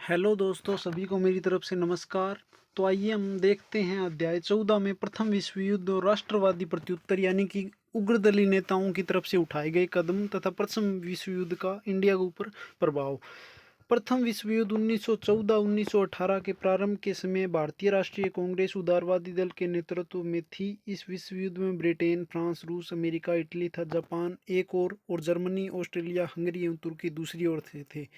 Hello दोस्तों, सभी को मेरी तरफ से नमस्कार। तो आइए हम देखते हैं अध्याय 14 में प्रथम विश्व युद्ध और राष्ट्रवादी प्रत्युत्तर यानी कि उग्रदली नेताओं की तरफ से उठाए गए कदम तथा प्रथम विश्व युद्ध का इंडिया के ऊपर प्रभाव। प्रथम विश्व युद्ध 1914-1918 के प्रारंभ के समय भारतीय राष्ट्रीय कांग्रेस उदारवादी दल के नेतृत्व में थी। इस विश्व युद्ध में ब्रिटेन, फ्रांस, रूस, अमेरिका, इटली तथा जापान एक और जर्मनी, ऑस्ट्रेलिया, हंगरी एवं तुर्की दूसरी ओर से थे।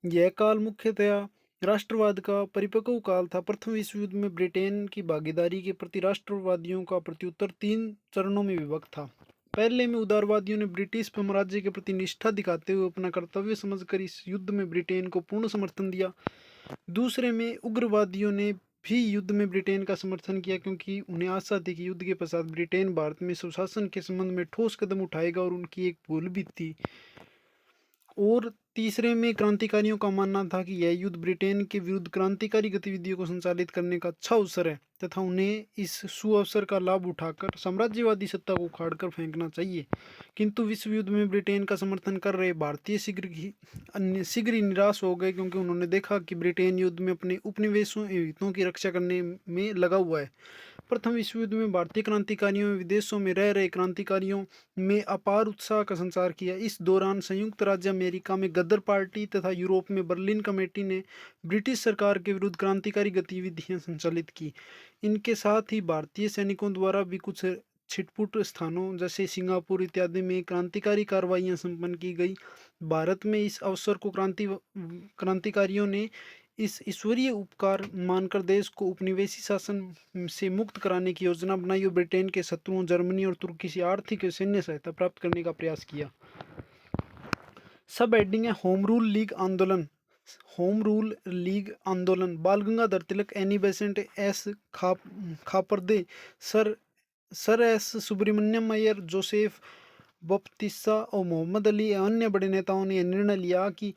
यह काल मुख्यतया राष्ट्रवाद का परिपक्व काल था। प्रथम विश्व युद्ध में ब्रिटेन की भागीदारी के प्रति राष्ट्रवादियों का प्रत्युत्तर तीन चरणों में विभक्त था। पहले में उदारवादियों ने ब्रिटिश साम्राज्य के प्रति निष्ठा दिखाते हुए अपना कर्तव्य समझकर इस युद्ध में ब्रिटेन को पूर्ण समर्थन दिया। दूसरे में उग्रवादियों ने भी युद्ध में ब्रिटेन का समर्थन किया, क्योंकि उन्हें आशा थी कि युद्ध के पश्चात ब्रिटेन भारत में स्वशासन के संबंध में ठोस कदम उठाएगा और उनकी एक भूल भी थी। और तीसरे में क्रांतिकारियों का मानना था कि यह युद्ध ब्रिटेन के विरुद्ध क्रांतिकारी गतिविधियों को संचालित करने का अच्छा अवसर है तथा उन्हें इस सुअवसर का लाभ उठाकर साम्राज्यवादी सत्ता को उखाड़कर फेंकना चाहिए। किंतु विश्व युद्ध में ब्रिटेन का समर्थन कर रहे भारतीय शीघ्र ही निराश हो गए, क्योंकि उन्होंने देखा कि ब्रिटेन युद्ध में अपने उपनिवेशों एवं हितों की रक्षा करने में लगा हुआ है। प्रथम विश्व युद्ध में भारतीय क्रांतिकारियों में विदेशों में रह रहे क्रांतिकारियों में अपार उत्साह का संचार किया। इस दौरान संयुक्त राज्य अमेरिका में गदर पार्टी तथा यूरोप में बर्लिन कमेटी ने ब्रिटिश सरकार के विरुद्ध क्रांतिकारी गतिविधियां संचालित की। इनके साथ ही भारतीय सैनिकों द्वारा भी कुछ छिटपुट स्थानों जैसे सिंगापुर इत्यादि में क्रांतिकारी कार्रवाइयां संपन्न की गई। भारत में इस अवसर को क्रांतिकारियों ने इस ईश्वरीय उपकार मानकर देश को उपनिवेशी शासन से मुक्त कराने की योजना बनाई और ब्रिटेन के शत्रुओं जर्मनी और तुर्की से आर्थिक और सैन्य सहायता प्राप्त करने का प्रयास किया। सब हेडिंग है होम रूल लीग आंदोलन। होम रूल लीग आंदोलन Bal Gangadhar Tilak, Annie Besant, S Khaparde, sir S Subramaniam Iyer, Joseph Baptista और मोहम्मद अली अन्य बड़े नेताओं ने यह निर्णय लिया कि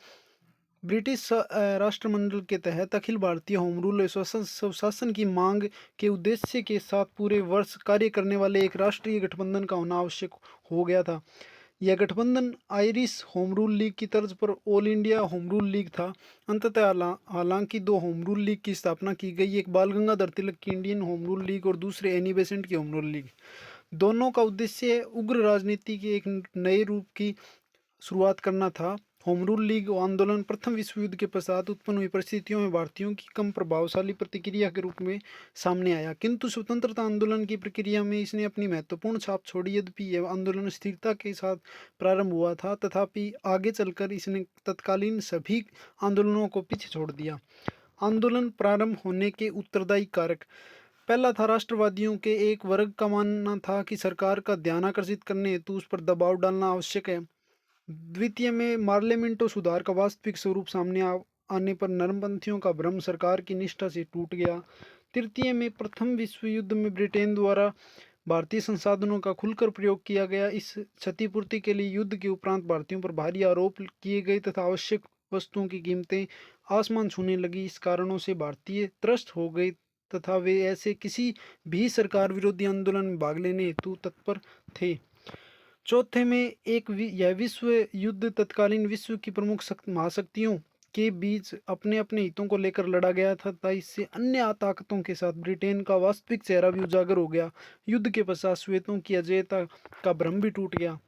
ब्रिटिश राष्ट्रमंडल के तहत अखिल भारतीय होम रूल स्वशासन की मांग के उद्देश्य के साथ पूरे वर्ष कार्य करने वाले एक राष्ट्रीय गठबंधन का होना आवश्यक हो गया था। यह गठबंधन आयरिश होम रूल लीग की तर्ज पर all India home rule league था। अंततः हालांकि दो होम रूल लीग की स्थापना की गई, एक बाल गंगाधर तिलक की इंडियन होम रूल लीग और दूसरे एनी बेसेंट की होम रूल लीग। दोनों का उद्देश्य उग्र राजनीति के एक नए रूप की शुरुआत करना था। होम रूल लीग आंदोलन प्रथम विश्व युद्ध के पश्चात उत्पन्न हुई परिस्थितियों में भारतीयों की कम प्रभावशाली प्रतिक्रिया के रूप में सामने आया, किंतु स्वतंत्रता आंदोलन की प्रक्रिया में इसने अपनी महत्वपूर्ण छाप छोड़ी। यद्यपि यह आंदोलन स्थिरता के साथ प्रारंभ हुआ था, तथापि आगे चलकर इसने तत्कालीन सभी आंदोलनों को पीछे छोड़ दिया। आंदोलन प्रारंभ होने के उत्तरदायी कारक। पहला था राष्ट्रवादियों के एक वर्ग का मानना था कि सरकार का ध्यान आकर्षित करने हेतु उस पर दबाव डालना आवश्यक है। द्वितीय में मार्लियामेंटो सुधार का वास्तविक स्वरूप सामने आने पर नरमपंथियों का भ्रम सरकार की निष्ठा से टूट गया। तृतीय में प्रथम विश्व युद्ध में ब्रिटेन द्वारा भारतीय संसाधनों का खुलकर प्रयोग किया गया। इस क्षतिपूर्ति के लिए युद्ध के उपरांत भारतीयों पर भारी आरोप किए गए तथा आवश्यक वस्तुओं की कीमतें आसमान छूने लगी। इस कारणों से भारतीय त्रस्त हो गए तथा वे ऐसे किसी भी सरकार विरोधी आंदोलन में भाग लेने हेतु तत्पर थे। चौथे में यह विश्व युद्ध तत्कालीन विश्व की प्रमुख महाशक्तियों के बीच अपने अपने हितों को लेकर लड़ा गया था तथा इससे अन्य ताकतों के साथ ब्रिटेन का वास्तविक चेहरा भी उजागर हो गया। युद्ध के पश्चात श्वेतों की अजेयता का भ्रम भी टूट गया।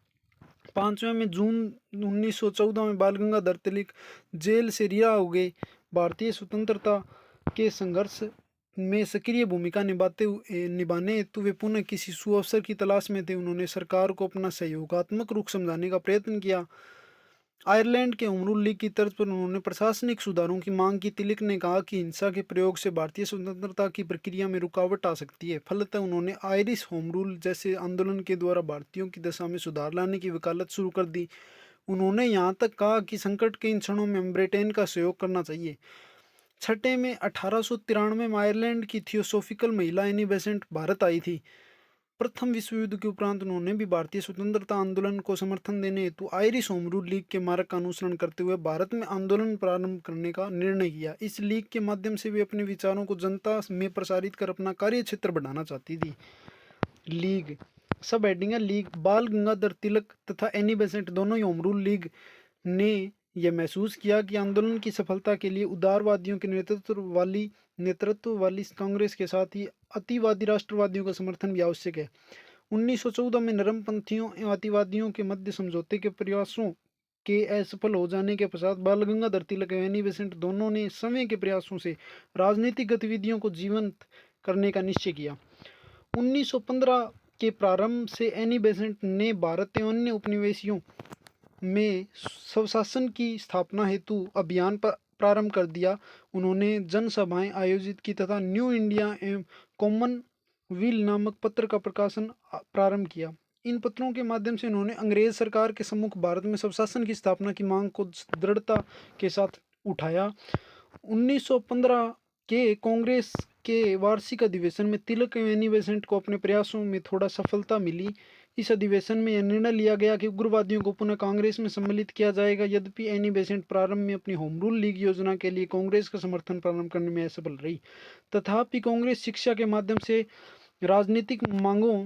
पांचवें में जून 1914 में बाल गंगाधर तिलक जेल से रिहा हो गए। भारतीय स्वतंत्रता के संघर्ष में सक्रिय भूमिका निभाने हेतु वे पुनः किसी सुअवसर की तलाश में थे। उन्होंने सरकार को अपना सहयोगात्मक रुख समझाने का प्रयत्न किया। आयरलैंड के होम रूल लीग की तर्ज पर उन्होंने प्रशासनिक सुधारों की मांग की। तिलक ने कहा कि हिंसा के प्रयोग से भारतीय स्वतंत्रता की प्रक्रिया में रुकावट आ सकती है। फलतः उन्होंने आयरिश होम रूल जैसे आंदोलन के द्वारा भारतीयों की दशा में सुधार लाने की वकालत शुरू कर दी। उन्होंने यहाँ तक कहा कि संकट के इन क्षणों में हम ब्रिटेन का सहयोग करना चाहिए। छठे में 1893 में आयरलैंड की थियोसोफिकल महिला एनी बेसेंट भारत आई थी। प्रथम विश्व युद्ध के उपरांत उन्होंने भी भारतीय स्वतंत्रता आंदोलन को समर्थन देने हेतु आयरिश होम रूल लीग के मार्ग का अनुसरण करते हुए भारत में आंदोलन प्रारंभ करने का निर्णय किया। इस लीग के माध्यम से वे अपने विचारों को जनता में प्रसारित कर अपना कार्य क्षेत्र बढ़ाना चाहती थी। लीग सब हेडिंग है लीग। बाल गंगाधर तिलक तथा एनी बेसेंट दोनों ही होम रूल लीग ने यह महसूस किया कि आंदोलन की सफलता के लिए उदारवादियों के नेतृत्व वाली कांग्रेस के साथ ही अतिवादी राष्ट्रवादियों का समर्थन भी आवश्यक है। 1914 में नरमपंथियों एवं अतिवादियों के मध्य समझौते के प्रयासों के असफल हो जाने के पश्चात बाल गंगाधर तिलक एवं एनी बेसेंट दोनों ने समय के प्रयासों से राजनीतिक गतिविधियों को जीवंत करने का निश्चय किया। 1915 के प्रारंभ से एनी बेसेंट ने भारत एवं अन्य उपनिवेशियों में स्वशासन की स्थापना हेतु अभियान प्रारंभ कर दिया। उन्होंने जनसभाएं आयोजित की तथा न्यू इंडिया एवं कॉमनवेल्थ नामक पत्र का प्रकाशन प्रारंभ किया। इन पत्रों के माध्यम से उन्होंने अंग्रेज सरकार के सम्मुख भारत में स्वशासन की स्थापना की मांग को दृढ़ता के साथ उठाया। 1915 के कांग्रेस के वार्षिक अधिवेशन में तिलक एवं एनी बेसेंट को अपने प्रयासों में थोड़ा सफलता मिली। इस अधिवेशन में यह निर्णय लिया गया कि उग्रवादियों को पुनः कांग्रेस में सम्मिलित किया जाएगा। यद्यपि एनी बेसेंट प्रारंभ में अपनी होम रूल लीग योजना के लिए कांग्रेस का समर्थन प्रारंभ करने में असफल रही, तथापि कांग्रेस शिक्षा के माध्यम से राजनीतिक मांगों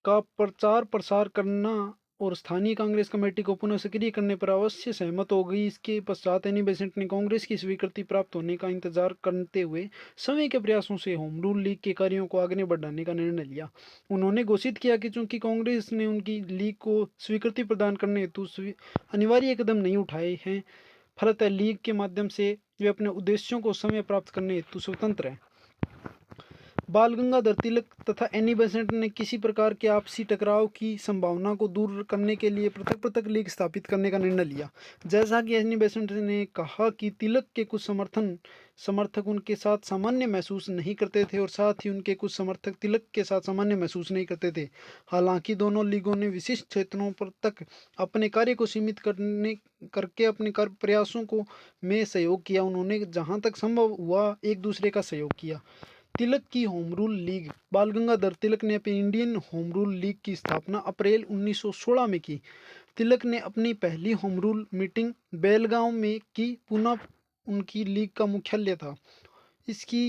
का प्रचार प्रसार करना और स्थानीय कांग्रेस कमेटी को पुनः सक्रिय करने पर अवश्य सहमत हो गई। इसके पश्चात एनी बेसेंट ने कांग्रेस की स्वीकृति प्राप्त होने का इंतजार करते हुए समय के प्रयासों से होम रूल लीग के कार्यों को आगे बढ़ाने का निर्णय लिया। उन्होंने घोषित किया कि चूंकि कांग्रेस ने उनकी लीग को स्वीकृति प्रदान करने हेतु अनिवार्य कदम नहीं उठाए हैं, फलतः लीग के माध्यम से वे अपने उद्देश्यों को समय प्राप्त करने हेतु स्वतंत्र हैं। बाल गंगाधर तिलक तथा एनी बेसेंट ने किसी प्रकार के आपसी टकराव की संभावना को दूर करने के लिए पृथक पृथक लीग स्थापित करने का निर्णय लिया। जैसा कि एनी बेसेंट ने कहा कि तिलक के कुछ समर्थक उनके साथ सामान्य महसूस नहीं करते थे और साथ ही उनके कुछ समर्थक तिलक के साथ सामान्य महसूस नहीं करते थे। हालांकि दोनों लीगों ने विशिष्ट क्षेत्रों पर तक अपने कार्य को सीमित करके अपने प्रयासों को में सहयोग किया। उन्होंने जहां तक संभव हुआ एक दूसरे का सहयोग किया। तिलक की होम रूल लीग। बाल गंगाधर तिलक ने अपनी इंडियन होम रूल लीग की स्थापना अप्रैल 1916 में की। तिलक ने अपनी पहली होम रूल मीटिंग बेलगांव में की। पुणे उनकी लीग का मुख्यालय था। इसकी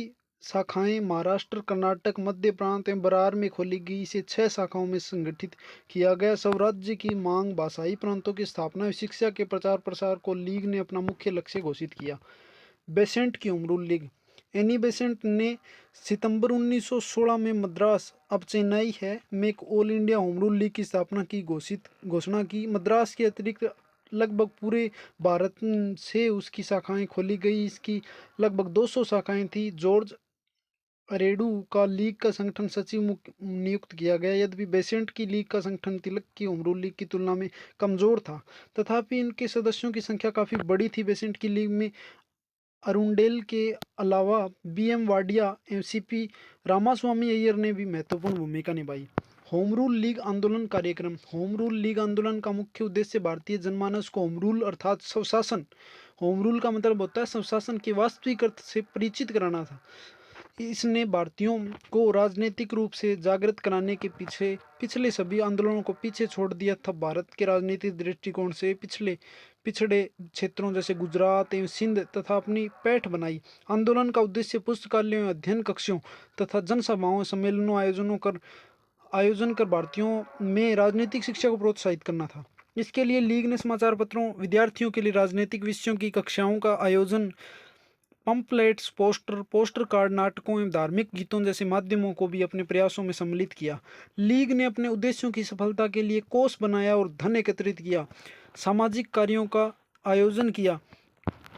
शाखाएं महाराष्ट्र, कर्नाटक, मध्य प्रांत एवं बरार में खोली गई। इसे 6 शाखाओं में संगठित किया गया। स्वराज्य की मांग, भाषाई प्रांतों की स्थापना और शिक्षा के प्रचार प्रसार को लीग ने अपना मुख्य लक्ष्य घोषित किया। बेसेंट की home rule league. Annie Besant ने सितंबर 1916 में मद्रास, अब चेन्नई है, में एक all India home rule league की स्थापना की घोषणा की। मद्रास के अतिरिक्त लगभग पूरे भारत से उसकी शाखाएं खोली गई। इसकी लगभग 200 शाखाएं थी। जॉर्ज अरेडू का लीग का संगठन सचिव नियुक्त किया गया। यद्यपि बेसेंट की लीग का संगठन तिलक की होम रूल लीग की तुलना में कमजोर था, तथापि इनके सदस्यों की संख्या काफी बड़ी थी। बेसेंट की लीग में अरुंडेल के अलावा बी.एम. वाडिया एवं सी.पी. रामास्वामी अय्यर ने भी महत्वपूर्ण भूमिका निभाई। होम रूल लीग आंदोलन कार्यक्रम। होम रूल लीग आंदोलन का मुख्य उद्देश्य भारतीय जनमानस को होम रूल अर्थात स्वशासन, होम रूल का मतलब होता है स्वशासन के वास्तविक अर्थ से परिचित कराना था। इसने भारतीयों को राजनीतिक रूप से जागृत कराने के पीछे पिछले सभी आंदोलनों को पीछे छोड़ दिया था। भारत के राजनीतिक दृष्टिकोण से पिछड़े क्षेत्रों जैसे गुजरात एवं सिंध तथा अपनी पैठ बनाई। आंदोलन का उद्देश्य पुस्तकालयों, अध्ययन कक्षों तथा जनसभाओं, सम्मेलनों आयोजन कर भारतीयों में राजनीतिक शिक्षा को प्रोत्साहित करना था। इसके लिए लीग ने समाचार पत्रों, विद्यार्थियों के लिए राजनीतिक विषयों की कक्षाओं का आयोजन, पंपलेट्स, पोस्टर कार्ड, नाटकों एवं धार्मिक गीतों जैसे माध्यमों को भी अपने प्रयासों में सम्मिलित किया। लीग ने अपने उद्देश्यों की सफलता के लिए कोष बनाया और धन एकत्रित किया, सामाजिक कार्यों का आयोजन किया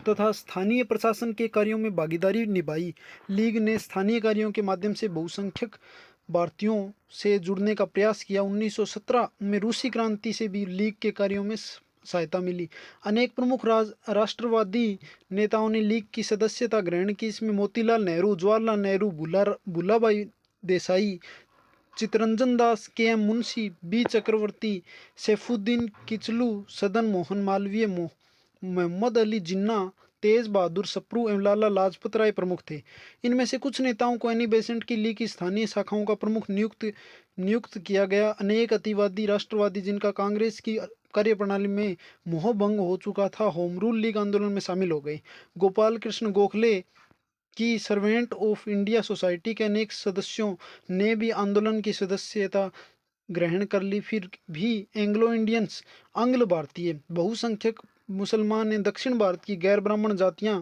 तथा स्थानीय प्रशासन के कार्यों में भागीदारी निभाई। लीग ने स्थानीय कार्यों के माध्यम से बहुसंख्यक भारतीयों से जुड़ने का प्रयास किया। 1917 में रूसी क्रांति से भी लीग के कार्यों में सहायता मिली। अनेक प्रमुख राष्ट्रवादी नेताओं ने लीग की सदस्यता ग्रहण की। इसमें मोतीलाल नेहरू, जवाहरलाल नेहरू, भूलाभाई देसाई, चित्तरंजन दास, के.एम. मुंशी, बी. चक्रवर्ती, सैफुद्दीन किचलू, सदन मोहन मालवीय, मोहम्मद अली जिन्ना, तेज बहादुर सप्रू एवं लाला लाजपत राय प्रमुख थे। इनमें से कुछ नेताओं को एनी बेसेंट की लीग की स्थानीय शाखाओं का प्रमुख नियुक्त किया गया। अनेक अतिवादी राष्ट्रवादी जिनका कांग्रेस की कार्यप्रणाली में मोहभंग हो चुका था, होम रूल लीग आंदोलन में शामिल हो गए। गोपाल कृष्ण गोखले की सर्वेंट ऑफ इंडिया सोसाइटी के अनेक सदस्यों ने भी आंदोलन की सदस्यता ग्रहण कर ली। फिर भी एंग्लो इंडियंस, आंग्ल भारतीय बहुसंख्यक मुसलमान ने दक्षिण भारत की गैर ब्राह्मण जातियां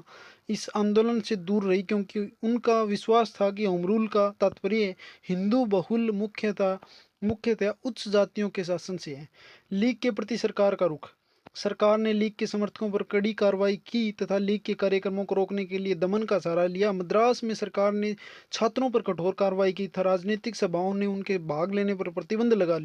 इस आंदोलन से दूर रही, क्योंकि उनका विश्वास था कि होम रूल का तात्पर्य हिंदू बहुल मुख्यतः उच्च जातियों के शासन से है। लीग के प्रति सरकार का रुख। सरकार ने लीग के समर्थकों पर कड़ी कार्रवाई की तथा लीग के कार्यक्रमों को रोकने के लिए दमन का सहारा लिया। मद्रास में सरकार ने छात्रों पर कठोर कार्रवाई की तथा राजनीतिक सभाओं ने उनके भाग लेने पर प्रतिबंध लगा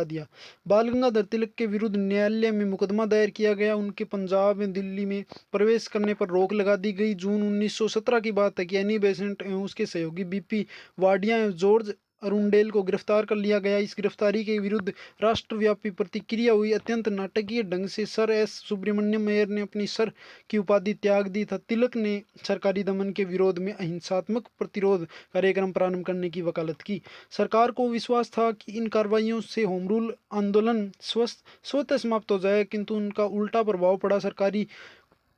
दिया। बाल गंगाधर तिलक के विरुद्ध न्यायालय में मुकदमा दायर किया गया। उनके पंजाब में दिल्ली में प्रवेश करने पर रोक लगा दी गई। जून 1917 की बात है कि एनी बेसेंट एवं उसके सहयोगी बीपी वाडिया एवं जॉर्ज अरुंडेल को गिरफ्तार कर लिया गया। इस गिरफ्तारी के विरुद्ध राष्ट्रव्यापी प्रतिक्रिया हुई। अत्यंत नाटकीय ढंग से सर एस सुब्रमण्यम अय्यर ने अपनी सर की उपाधि त्याग दी था। तिलक ने सरकारी दमन के विरोध में अहिंसात्मक प्रतिरोध कार्यक्रम प्रारंभ करने की वकालत की। सरकार को विश्वास था कि इन कार्रवाइयों से होम रूल आंदोलन स्वतः समाप्त हो जाए, किंतु उनका उल्टा प्रभाव पड़ा। सरकारी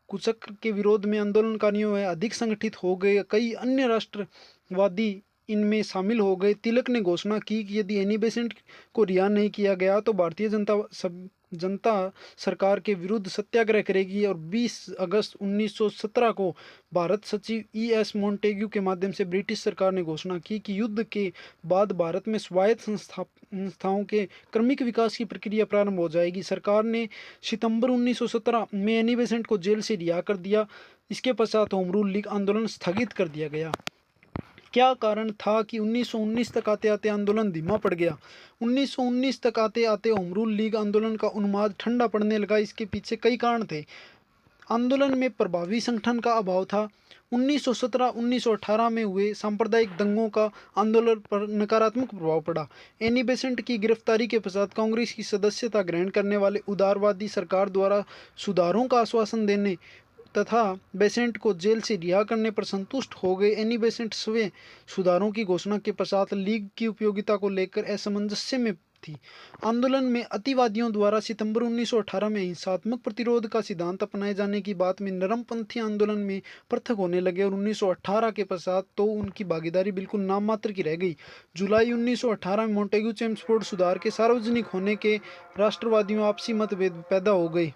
कुचक्र के विरोध में आंदोलनकारियों में अधिक संगठित हो गए। कई अन्य राष्ट्रवादी इनमें शामिल हो गए। तिलक ने घोषणा की कि यदि एनी बेसेंट को रिहा नहीं किया गया तो भारतीय जनता सरकार के विरुद्ध सत्याग्रह करेगी। और 20 अगस्त 1917 को भारत सचिव E.S. मोंटेग्यू के माध्यम से ब्रिटिश सरकार ने घोषणा की कि युद्ध के बाद भारत में स्वायत्त संस्थाओं के क्रमिक विकास की प्रक्रिया प्रारंभ हो जाएगी। सरकार ने सितंबर 1917 में एनी बेसेंट को जेल से रिहा कर दिया। इसके पश्चात होम रूल लीग आंदोलन स्थगित कर दिया गया। क्या कारण था कि 1919 तक आते आते आंदोलन धीमा पड़ गया? 1919 तक आते आते होम रूल लीग आंदोलन का उन्माद ठंडा पड़ने लगा। इसके पीछे कई कारण थे। आंदोलन में प्रभावी संगठन का अभाव था। 1917-1918 में हुए सांप्रदायिक दंगों का आंदोलन पर नकारात्मक प्रभाव पड़ा। एनी बेसेंट की गिरफ्तारी के पश्चात कांग्रेस की सदस्यता ग्रहण करने वाले उदारवादी सरकार द्वारा सुधारों का आश्वासन देने तथा बेसेंट को जेल से रिहा करने पर संतुष्ट हो गए। एनी बेसेंट स्वयं सुधारों की घोषणा के पश्चात लीग की उपयोगिता को लेकर असमंजस्य में थी। आंदोलन में अतिवादियों द्वारा सितंबर 1918 में हिंसात्मक प्रतिरोध का सिद्धांत अपनाए जाने की बात में नरमपंथी आंदोलन में पृथक होने लगे और 1918 के पश्चात तो उनकी भागीदारी बिल्कुल नाम मात्र की रह गई। जुलाई 1918 में मोंटेग्यू चेम्सफोर्ड सुधार के सार्वजनिक होने के राष्ट्रवादियों आपसी मतभेद पैदा हो गए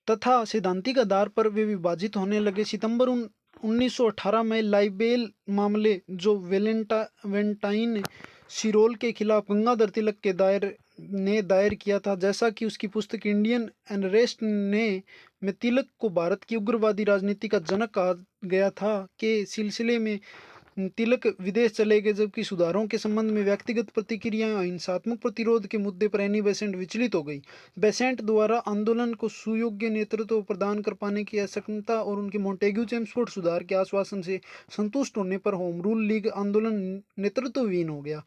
तथा सैद्धांतिक आधार पर वे विभाजित होने लगे। सितंबर 1918 में लाइबेल मामले जो वेलेंटाइन शिरोल के खिलाफ गंगाधर तिलक के दायर किया था, जैसा कि उसकी पुस्तक इंडियन अनरेस्ट ने में तिलक को भारत की उग्रवादी राजनीति का जनक कहा गया था, के सिलसिले में तिलक विदेश चले गए। जबकि सुधारों के संबंध में व्यक्तिगत प्रतिक्रियाएं और हिंसात्मक प्रतिरोध के मुद्दे पर एनी बेसेंट विचलित हो गई। बेसेंट द्वारा आंदोलन को सुयोग्य नेतृत्व प्रदान कर पाने की असक्षमता और उनके मोंटेग्यू चेम्सफोर्ड सुधार के आश्वासन से संतुष्ट होने पर होम रूल लीग आंदोलन नेतृत्वहीन हो गया।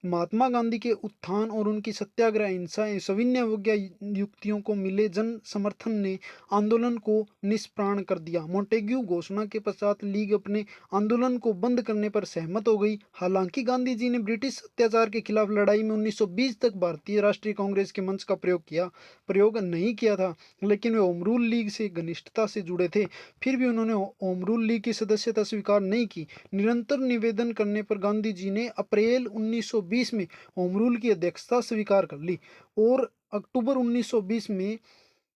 महात्मा गांधी के उत्थान और उनकी सत्याग्रह हिंसा एवं सविनय अवज्ञा युक्तियों को मिले जन समर्थन ने आंदोलन को निष्प्राण कर दिया। मोंटेग्यू घोषणा के पश्चात लीग अपने आंदोलन को बंद करने पर सहमत हो गई। हालांकि गांधी जी ने ब्रिटिश अत्याचार के खिलाफ लड़ाई में 1920 तक भारतीय राष्ट्रीय कांग्रेस के मंच का प्रयोग नहीं किया था, लेकिन वे होम रूल लीग से घनिष्ठता से जुड़े थे। फिर भी उन्होंने होम रूल लीग की सदस्यता स्वीकार नहीं की। निरंतर निवेदन करने पर गांधी जी ने अप्रैल 1920 में होम रूल की अध्यक्षता स्वीकार कर ली और अक्टूबर 1920 में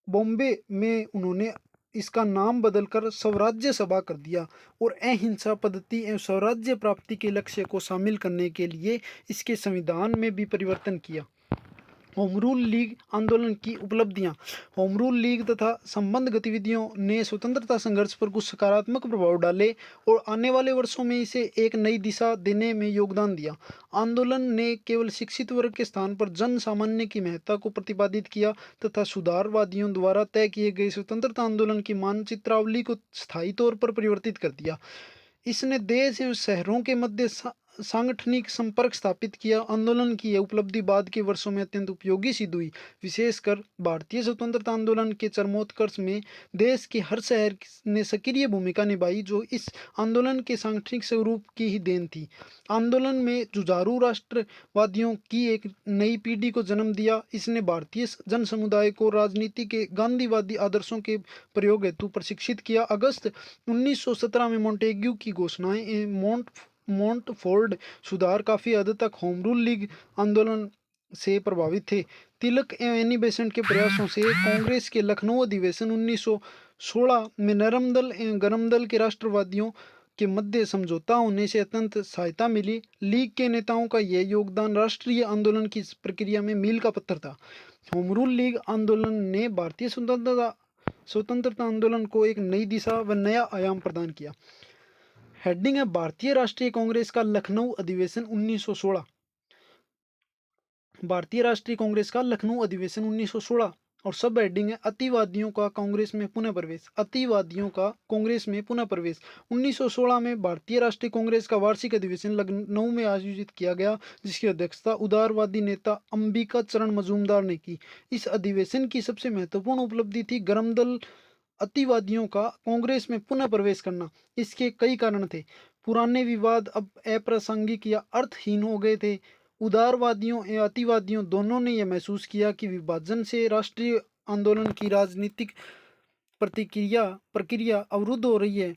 बॉम्बे में उन्होंने इसका नाम बदलकर स्वराज्य सभा कर दिया और अहिंसा पद्धति एवं स्वराज्य प्राप्ति के लक्ष्य को शामिल करने के लिए इसके संविधान में भी परिवर्तन किया। होम रूल लीग आंदोलन की उपलब्धियां। होम रूल लीग तथा संबंध गतिविधियों ने स्वतंत्रता संघर्ष पर कुछ सकारात्मक प्रभाव डाले और आने वाले वर्षों में इसे एक नई दिशा देने में योगदान दिया। आंदोलन ने केवल शिक्षित वर्ग के स्थान पर जन सामान्य की महत्ता को प्रतिपादित किया तथा सुधारवादियों द्वारा तय किए गए स्वतंत्रता आंदोलन की मानचित्रावली को स्थायी तौर पर परिवर्तित कर दिया। इसने देश एवं शहरों के मध्य सांगठनिक संपर्क स्थापित किया। आंदोलन की यह उपलब्धि बाद के वर्षों में अत्यंत उपयोगी सिद्ध हुई। विशेषकर भारतीय स्वतंत्रता आंदोलन के चरमोत्कर्ष में देश के हर शहर ने सक्रिय भूमिका निभाई, जो इस आंदोलन के सांगठनिक स्वरूप की ही देन थी। आंदोलन में जुझारू राष्ट्रवादियों की एक नई पीढ़ी को जन्म दिया। इसने भारतीय जन समुदाय को राजनीति के गांधीवादी आदर्शों के प्रयोग हेतु प्रशिक्षित किया। अगस्त 1917 में मोंटेग्यू की घोषणाएं मोंटफोर्ड सुधार काफी हद तक होम रूल लीग आंदोलन से प्रभावित थे। तिलक एवं एनी बेसेंट के प्रयासों से कांग्रेस के लखनऊ अधिवेशन 1916 में नरम दल एवं गरम दल के राष्ट्रवादियों के मध्य समझौता होने से अत्यंत सहायता मिली। लीग के नेताओं का यह योगदान राष्ट्रीय आंदोलन की इस प्रक्रिया में मील का पत्थर था। होम रूल लीग आंदोलन ने भारतीय स्वतंत्रता आंदोलन को एक नई दिशा व नया आयाम प्रदान किया। हेडिंग है भारतीय राष्ट्रीय कांग्रेस का लखनऊ अधिवेशन 1916। भारतीय राष्ट्रीय कांग्रेस का लखनऊ अधिवेशन 1916 और सब हेडिंग है अतिवादियों का कांग्रेस में पुनः प्रवेश। अतिवादियों का कांग्रेस में पुनः प्रवेश 1916 में भारतीय राष्ट्रीय कांग्रेस का वार्षिक अधिवेशन लखनऊ में आयोजित किया गया, जिसकी अध्यक्षता उदारवादी नेता अंबिका चरण मजूमदार ने की। इस अधिवेशन की सबसे महत्वपूर्ण उपलब्धि थी गरम दल अतिवादियों का कांग्रेस में पुनः प्रवेश करना। इसके कई कारण थे। पुराने विवाद अब अप्रासंगिक या अर्थहीन हो गए थे। उदारवादियों या अतिवादियों दोनों ने यह महसूस किया कि विभाजन से राष्ट्रीय आंदोलन की राजनीतिक प्रक्रिया अवरुद्ध हो रही है।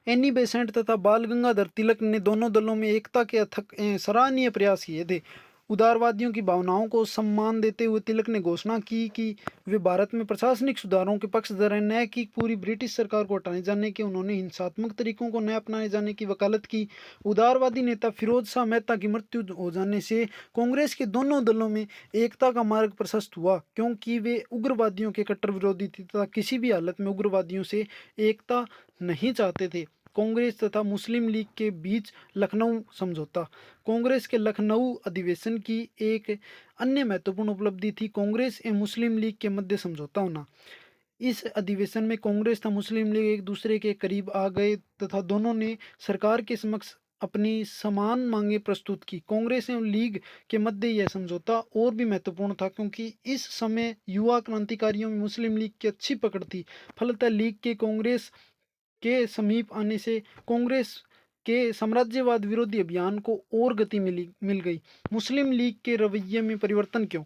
एनी बेसेंट तथा बाल गंगाधर तिलक ने दोनों दलों में एकता के अथक सराहनीय प्रयास किए थे। उदारवादियों की भावनाओं को सम्मान देते हुए तिलक ने घोषणा की कि वे भारत में प्रशासनिक सुधारों के पक्षधर हैं, न कि पूरी ब्रिटिश सरकार को हटाने जाने के। उन्होंने हिंसात्मक तरीकों को न अपनाए जाने की वकालत की। उदारवादी नेता फिरोज शाह मेहता की मृत्यु हो जाने से कांग्रेस के दोनों दलों में एकता का मार्ग प्रशस्त हुआ, क्योंकि वे उग्रवादियों के कट्टर विरोधी थे तथा किसी भी हालत में उग्रवादियों से एकता नहीं चाहते थे। कांग्रेस तथा मुस्लिम लीग के बीच लखनऊ समझौता। कांग्रेस के लखनऊ अधिवेशन की एक अन्य महत्वपूर्ण उपलब्धि थी कांग्रेस एवं मुस्लिम लीग के मध्य समझौता होना। इस अधिवेशन में कांग्रेस तथा मुस्लिम लीग एक दूसरे के करीब आ गए तथा दोनों ने सरकार के समक्ष अपनी समान मांगे प्रस्तुत की। कांग्रेस एवं लीग के मध्य यह समझौता और भी महत्वपूर्ण था, क्योंकि इस समय युवा क्रांतिकारियों में मुस्लिम लीग की अच्छी पकड़ थी। फलतः लीग के कांग्रेस के समीप आने से कांग्रेस के साम्राज्यवाद विरोधी अभियान को और गति मिल गई। मुस्लिम लीग के रवैये में परिवर्तन क्यों?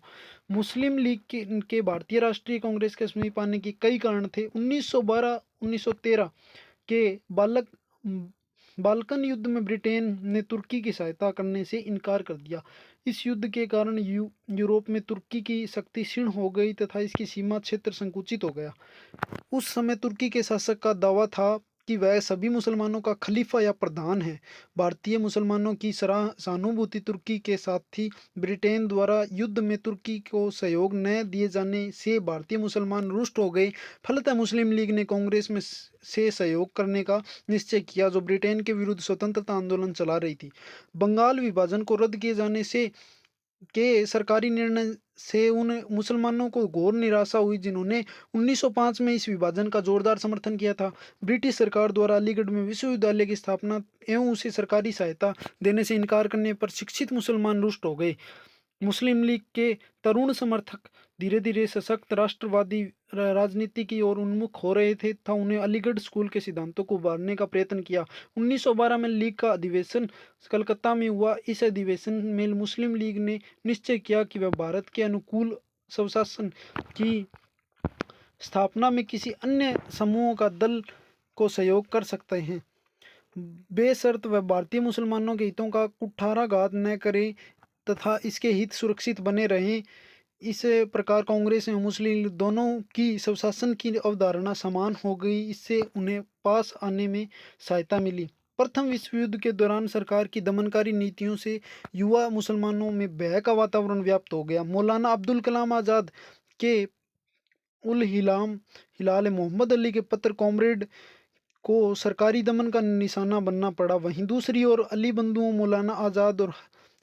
मुस्लिम लीग के भारतीय राष्ट्रीय कांग्रेस के समीप आने के कई कारण थे। 1912-1913 के बाल्कन युद्ध में ब्रिटेन ने तुर्की की सहायता करने से इनकार कर दिया। इस युद्ध के कारण यूरोप में तुर्की की शक्ति क्षीण हो गई तथा इसकी सीमा क्षेत्र संकुचित हो गया। उस समय तुर्की के शासक का दावा था कि वह सभी मुसलमानों का खलीफा या प्रधान है। भारतीय मुसलमानों की सहानुभूति तुर्की के साथ थी। ब्रिटेन द्वारा युद्ध में तुर्की को सहयोग न दिए जाने से भारतीय मुसलमान रुष्ट हो गए। फलतः मुस्लिम लीग ने कांग्रेस में से सहयोग करने का निश्चय किया, जो ब्रिटेन के विरुद्ध स्वतंत्रता आंदोलन चला रही थी। बंगाल विभाजन को रद्द किए जाने से के सरकारी निर्णय से उन मुसलमानों को घोर निराशा हुई जिन्होंने 1905 में इस विभाजन का जोरदार समर्थन किया था। ब्रिटिश सरकार द्वारा अलीगढ़ में विश्वविद्यालय की स्थापना एवं उसे सरकारी सहायता देने से इनकार करने पर शिक्षित मुसलमान रुष्ट हो गए। मुस्लिम लीग के तरुण समर्थक धीरे धीरे सशक्त राष्ट्रवादी राजनीति की ओर उन्मुख हो रहे थे तथा उन्हें अलीगढ़ स्कूल के सिद्धांतों को उभारने का प्रयत्न किया। 1912 में लीग का अधिवेशन कलकत्ता में हुआ। इस अधिवेशन में मुस्लिम लीग ने निश्चय किया कि वह भारत के अनुकूल स्वशासन की स्थापना में किसी अन्य समूह का दल को सहयोग कर सकते हैं, बेशर्त वह भारतीय मुसलमानों के हितों का कुठाराघात न करे तथा इसके हित सुरक्षित बने रहें। इस प्रकार कांग्रेस एवं मुस्लिम लीग दोनों की स्वशासन की अवधारणा समान हो गई। इससे उन्हें पास आने में सहायता मिली। प्रथम विश्व युद्ध के दौरान सरकार की दमनकारी नीतियों से युवा मुसलमानों में भय का वातावरण व्याप्त हो गया। मौलाना अब्दुल कलाम आज़ाद के उल हिलाल मोहम्मद अली के पत्र कॉमरेड को सरकारी दमन का निशाना बनना पड़ा। वहीं दूसरी ओर अली बंधुओं मौलाना आज़ाद और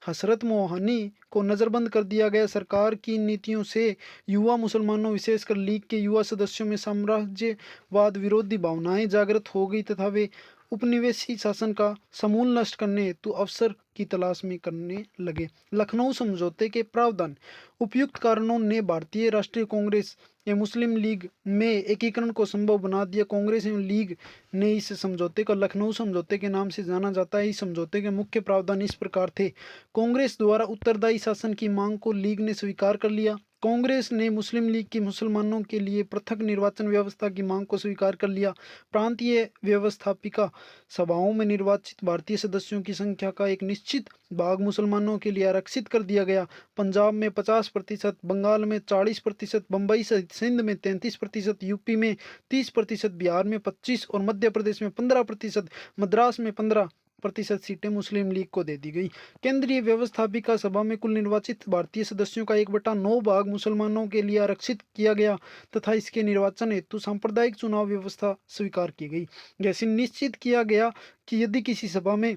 हसरत मोहानी को नज़रबंद कर दिया गया। सरकार की नीतियों से युवा मुसलमानों विशेषकर लीग के युवा सदस्यों में साम्राज्यवाद विरोधी भावनाएं जागृत हो गई तथा वे उपनिवेशी शासन का समूल नष्ट करने हेतु अवसर की तलाश में करने लगे। लखनऊ समझौते के प्रावधान। उपयुक्त कारणों ने भारतीय राष्ट्रीय कांग्रेस एवं मुस्लिम लीग में एकीकरण को संभव बना दिया। कांग्रेस एवं लीग ने इस समझौते को लखनऊ समझौते के नाम से जाना जाता है। इस समझौते के मुख्य प्रावधान इस प्रकार थे। कांग्रेस द्वारा उत्तरदायी शासन की मांग को लीग ने स्वीकार कर लिया। कांग्रेस ने मुस्लिम लीग की मुसलमानों के लिए पृथक निर्वाचन व्यवस्था की मांग को स्वीकार कर लिया। प्रांतीय व्यवस्थापिका सभाओं में निर्वाचित भारतीय सदस्यों की संख्या का एक निश्चित भाग मुसलमानों के लिए आरक्षित कर दिया गया। पंजाब में 50%, बंगाल में 40%, बम्बई सहित सिंध में 33%, यूपी में 30%, बिहार में 25% और मध्य प्रदेश में 15%, मद्रास में 15% सीटें मुस्लिम लीग को दे दी गई। केंद्रीय व्यवस्थापिका सभा में कुल निर्वाचित भारतीय सदस्यों का 1/9 भाग मुसलमानों के लिए आरक्षित किया गया तथा इसके निर्वाचन हेतु सांप्रदायिक चुनाव व्यवस्था स्वीकार की गई। जैसे निश्चित किया गया कि यदि किसी सभा में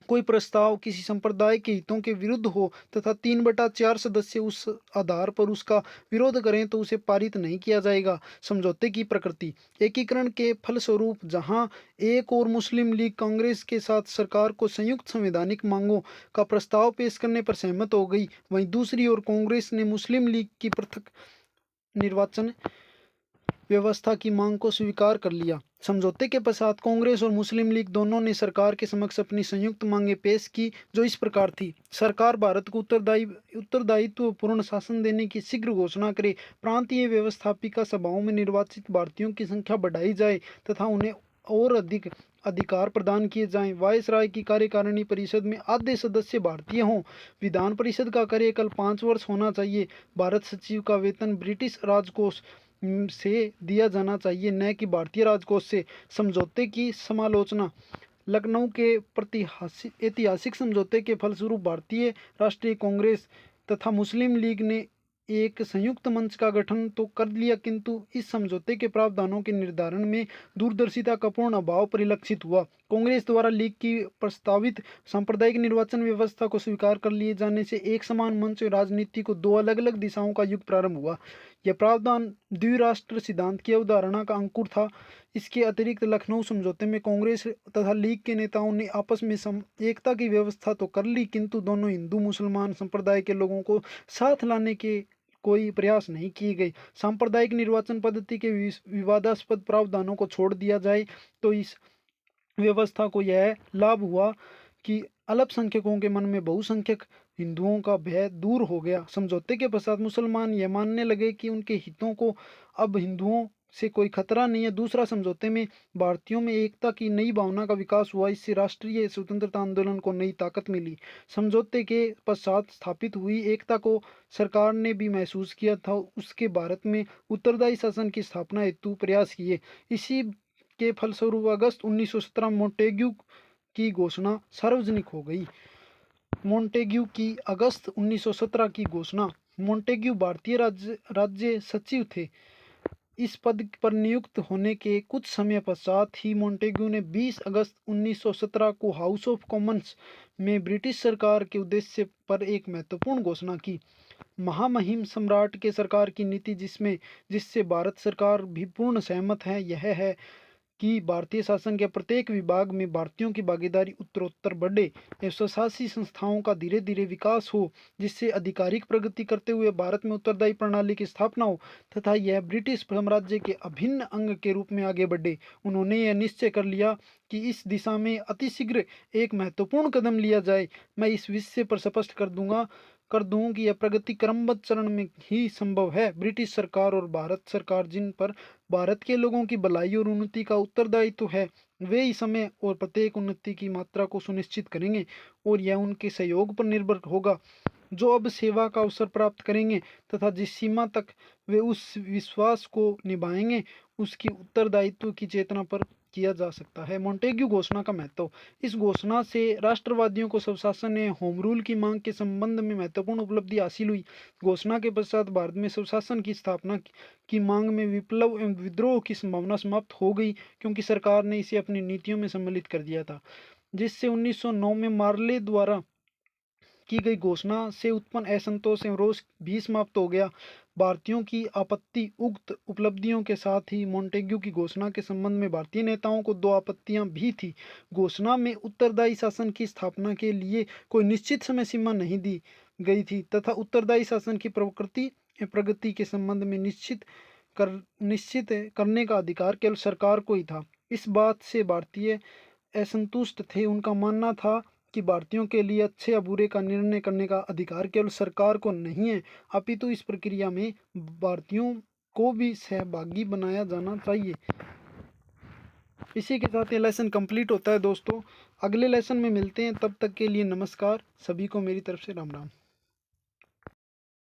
कोई प्रस्ताव किसी संप्रदाय के हितों के विरुद्ध हो तथा 3/4 सदस्य उस आधार पर उसका विरोध करें तो उसे पारित नहीं किया जाएगा। समझौते की प्रकृति। एकीकरण के फलस्वरूप जहां एक और मुस्लिम लीग कांग्रेस के साथ सरकार को संयुक्त संवैधानिक मांगों का प्रस्ताव पेश करने पर सहमत हो गई, वहीं दूसरी ओर कांग्रेस ने मुस्लिम लीग की पृथक निर्वाचन व्यवस्था की मांग को स्वीकार कर लिया। समझौते के पश्चात कांग्रेस और मुस्लिम लीग दोनों ने सरकार के समक्ष अपनी संयुक्त मांगें पेश की, जो इस प्रकार थी। सरकार भारत को उत्तरदायित्वपूर्ण शासन देने की शीघ्र घोषणा करे, प्रांतीय व्यवस्थापिका सभाओं में निर्वाचित भारतीयों की संख्या बढ़ाई जाए तथा उन्हें और अधिक अधिकार प्रदान किए जाएं। वायसराय की कार्यकारिणी परिषद में आधे सदस्य भारतीय हों। विधान परिषद का कार्यकाल 5 वर्ष होना चाहिए। भारत सचिव का वेतन ब्रिटिश राजकोष से दिया जाना चाहिए, न कि भारतीय राजकोष से। समझौते की समालोचना। लखनऊ के ऐतिहासिक समझौते के फलस्वरूप भारतीय राष्ट्रीय कांग्रेस तथा मुस्लिम लीग ने एक संयुक्त मंच का गठन तो कर लिया, किंतु इस समझौते के प्रावधानों के निर्धारण में दूरदर्शिता का पूर्ण अभाव परिलक्षित हुआ। कांग्रेस द्वारा लीग की प्रस्तावित सांप्रदायिक निर्वाचन व्यवस्था को स्वीकार कर लिए जाने से एक समान मंच राजनीति को 2 अलग अलग दिशाओं का युग प्रारंभ हुआ। यह प्रावधान द्विराष्ट्र सिद्धांत की अवधारणा का अंकुर था। इसके अतिरिक्त लखनऊ समझौते में कांग्रेस तथा लीग के नेताओं ने आपस में एकता की व्यवस्था तो कर ली, किंतु दोनों हिंदू मुसलमान संप्रदाय के लोगों को साथ लाने के कोई प्रयास नहीं किए गए। सांप्रदायिक निर्वाचन पद्धति के विवादास्पद प्रावधानों को छोड़ दिया जाए तो इस व्यवस्था को यह लाभ हुआ कि अल्पसंख्यकों के मन में बहुसंख्यक हिंदुओं का भय दूर हो गया। समझौते के पश्चात मुसलमान यह मानने लगे कि उनके हितों को अब हिंदुओं से कोई खतरा नहीं है। दूसरा, समझौते में भारतीयों में एकता की नई भावना का विकास हुआ। इससे राष्ट्रीय स्वतंत्रता आंदोलन को नई ताकत मिली। समझौते के पश्चात स्थापित हुई एकता को सरकार ने भी महसूस किया था। उसके भारत में उत्तरदायी शासन की स्थापना हेतु प्रयास किए। इसी के फलस्वरूप अगस्त 1917 मोंटेग्यू की घोषणा सार्वजनिक हो गई। मोंटेग्यू की अगस्त 1917 की घोषणा। मोंटेग्यू भारतीय राज्य सचिव थे। इस पद पर नियुक्त होने के कुछ समय पश्चात ही मोंटेग्यू ने 20 अगस्त 1917 को हाउस ऑफ कॉमन्स में ब्रिटिश सरकार के उद्देश्य पर एक महत्वपूर्ण घोषणा की। महामहिम सम्राट के सरकार की नीति जिससे भारत सरकार भी पूर्ण सहमत है, यह है कि भारतीय शासन के प्रत्येक विभाग में भारतीयों की भागीदारी उत्तरोत्तर बढ़े एवं स्वशासी संस्थाओं का धीरे धीरे विकास हो, जिससे आधिकारिक प्रगति करते हुए भारत में उत्तरदायी प्रणाली की स्थापना हो तथा यह ब्रिटिश साम्राज्य के अभिन्न अंग के रूप में आगे बढ़े। उन्होंने यह निश्चय कर लिया कि इस दिशा में अतिशीघ्र एक महत्वपूर्ण कदम लिया जाए। मैं इस विषय पर स्पष्ट कर दूं कि यह प्रगति क्रमबद्ध चरण में ही संभव है। ब्रिटिश सरकार और भारत सरकार जिन पर भारत के लोगों की भलाई और उन्नति का उत्तरदायित्व है, वे इस समय और प्रत्येक उन्नति की मात्रा को सुनिश्चित करेंगे और यह उनके सहयोग पर निर्भर होगा जो अब सेवा का अवसर प्राप्त करेंगे तथा जिस सीमा तक वे उस विश्वास को निभाएंगे उसकी उत्तरदायित्व की चेतना पर किया जा सकता है। मोंटेग्यू घोषणा का महत्व। इस घोषणा से राष्ट्रवादियों को स्वशासन एवं होम रूल की मांग के संबंध में महत्वपूर्ण उपलब्धि हासिल हुई। घोषणा के पश्चात भारत में स्वशासन की स्थापना की मांग में विप्लव एवं विद्रोह की संभावना समाप्त हो गई, क्योंकि सरकार ने इसे अपनी नीतियों में सम्मिलित कर दिया था, जिससे 1909 में मार्ले द्वारा की गई घोषणा से उत्पन्न असंतोष एवं रोष भी समाप्त हो गया। भारतीयों की आपत्ति। उक्त उपलब्धियों के साथ ही मोंटेग्यू की घोषणा के संबंध में भारतीय नेताओं को 2 आपत्तियां भी थी। घोषणा में उत्तरदायी शासन की स्थापना के लिए कोई निश्चित समय सीमा नहीं दी गई थी तथा उत्तरदायी शासन की प्रगति के संबंध में निश्चित करने का अधिकार केवल सरकार को ही था। इस बात से भारतीय असंतुष्ट थे। उनका मानना था कि भारतीयों के लिए अच्छे या बुरे का निर्णय करने का अधिकार केवल सरकार को नहीं है, अपितु इस प्रक्रिया में भारतीयों को भी सहभागी बनाया जाना चाहिए। इसी के साथ ये लेसन कंप्लीट होता है दोस्तों। अगले लेसन में मिलते हैं, तब तक के लिए नमस्कार। सभी को मेरी तरफ से राम राम।